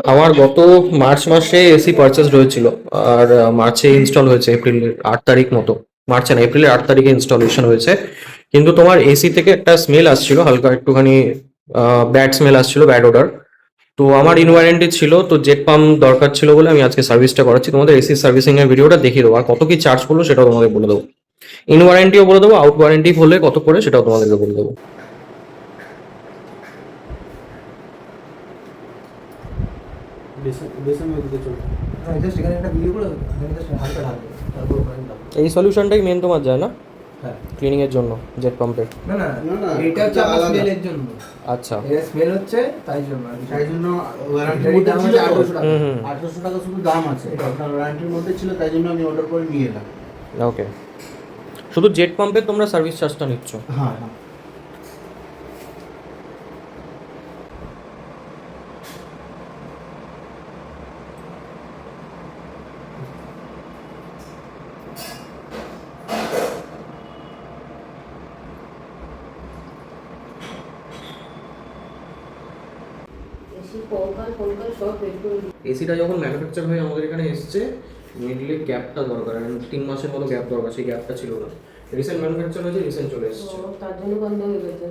আমার গত মার্চ মাসে এসি পারচেজ হয়েছিল। আর মার্চে ইনস্টল হয়েছে এপ্রিলের 8 তারিখ মতো। মার্চে না, এপ্রিলের 8 তারিখে ইনস্টলেশন হয়েছে। কিন্তু তোমার এসি থেকে একটা স্মেল আসছিল, হালকা একটুখানি ব্যাড স্মেল আসছিল, ব্যাড ওডার। তো আমার ইন ওয়ারেন্টি ছিল, তো জেট পাম্প দরকার ছিল বলে আমি আজকে সার্ভিসটা করাচ্ছি। তোমাদের এসি সার্ভিসিং এর ভিডিওটা দেখিয়ে দেবো, আর কত কি চার্জ পড়লো সেটাও তোমাদের বলে দেবো। ইন ওয়ারেন্টিও বলে দেবো, আউট ওয়ারেন্টি হলে কত পড়ে সেটাও তোমাদেরকে বলে দেবো। এই সলিউশনটাই মেন তোমার যায় না ক্লিনিং এর জন্য, জেট পাম্পের? না না না না, এটা হচ্ছে আপনার স্মেলের জন্য। আচ্ছা, এর স্মেল হচ্ছে তাই জন্য তাই জন্য ওয়ারেন্টির এটারই মধ্যে দাম ছিল হচ্ছে 800 টাকা। 800 টাকা শুধু দাম আছে, আপনার ওয়ারেন্টির মধ্যে ছিল, তাই জন্য আমি অর্ডার করে নিয়ে এলাম। ওকে। শুধু জেট পাম্পের তোমরা সার্ভিস চার্জটা নিচ্ছ? হ্যাঁ হ্যাঁ। এসিটা যখন ম্যানুফ্যাকচার হয়ে আমাদের এখানে এসছে, মেনলি গ্যাপটা দরকার, 3 মাসের মতো গ্যাপ দরকার, সেই গ্যাপটা ছিল না। রিসেন্ট ম্যানুফ্যাকচার হয়েছে, রিসেন্ট চলে এসছে। তার জন্য বন্ধ হয়ে গেছে।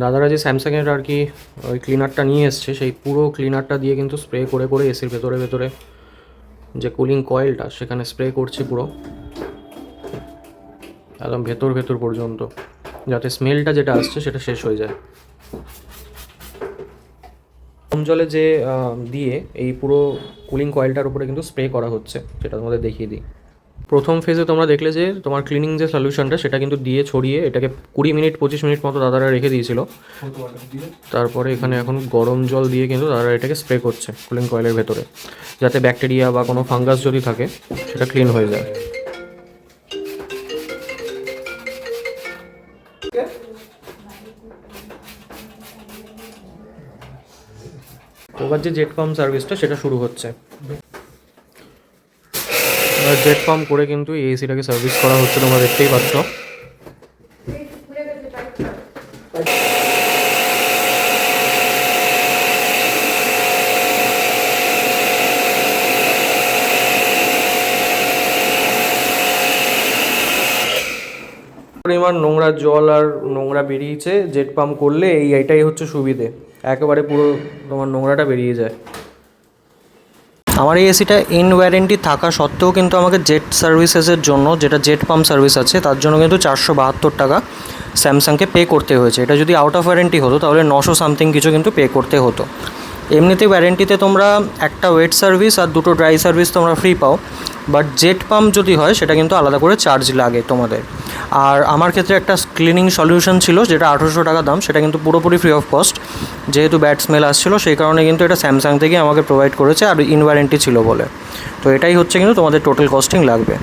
দাদারা যে স্যামসাংয়ের আর কি ওই ক্লিনারটা নিয়ে এসছে, সেই পুরো ক্লিনারটা দিয়ে কিন্তু স্প্রে করে করে এসির ভেতরে ভেতরে যে কুলিং কয়েলটা সেখানে স্প্রে করছে পুরো একদম ভেতর ভেতর পর্যন্ত, যাতে স্মেলটা যেটা আসছে সেটা শেষ হয়ে যায়। কম জলে যে দিয়ে এই পুরো কুলিং কয়েলটার উপরে কিন্তু স্প্রে করা হচ্ছে, সেটা তোমাদের দেখিয়ে দিই। প্রথম ফেজে তোমরা দেখলে যে তোমার ক্লিনিং যে সলিউশনটা সেটা কিন্তু দিয়ে ছড়িয়ে এটাকে 20 মিনিট 25 মিনিট মতো দাদারা রেখে দিয়েছিল। তারপরে এখানে এখন গরম জল দিয়ে কিন্তু দাদারা এটাকে স্প্রে করছে কুলিং কয়েলের ভেতরে, যাতে ব্যাকটেরিয়া বা কোনো ফাঙ্গাস যদি থাকে সেটা ক্লিন হয়ে যায়। এবার যে জেট পাম্প সার্ভিসটা সেটা শুরু হচ্ছে। এবার জেট পাম্প করে কিন্তু এই এসিটাকে সার্ভিস করা হচ্ছে, তোমরা দেখতেই পাচ্ছ। পরিমাণ নোংরা জল আর নোংরা বেরিয়েছে জেট পাম্প করলে, এইটাই হচ্ছে সুবিধে, একেবারে পুরো তোমার নোংরাটা বেরিয়ে যায়। আমার এই এসিটা ইন ওয়ারেন্টি থাকা সত্ত্বেও কিন্তু আমাকে জেট সার্ভিসেসের জন্য, যেটা জেট পাম্প সার্ভিস আছে তার জন্য কিন্তু 472 টাকা স্যামসাংকে পে করতে হয়েছে। এটা যদি আউট অফ ওয়ারেন্টি হতো তাহলে 900 সামথিং কিছু কিন্তু পে করতে হতো। এমনিতে ওয়ারেন্টিতে তোমরা একটা ওয়েট সার্ভিস আর 2টো ড্রাই সার্ভিস তোমরা ফ্রি পাও, বাট জেট পাম্প যদি হয় সেটা কিন্তু আলাদা করে চার্জ লাগে তোমাদের। আর আমার ক্ষেত্রে একটা ক্লিনিং সলিউশন ছিল যেটা 800 টাকা দাম, সেটা কিন্তু পুরোপুরি ফ্রি অফ কস্ট। যেহেতু ব্যাড স্মেল আসছিলো সেই কারণে কিন্তু এটা স্যামসাং থেকে আমাকে প্রোভাইড করেছে, আর ইন ওয়ারেন্টি ছিল বলে। তো এটাই হচ্ছে কিন্তু তোমাদের টোটাল কস্টিং লাগবে।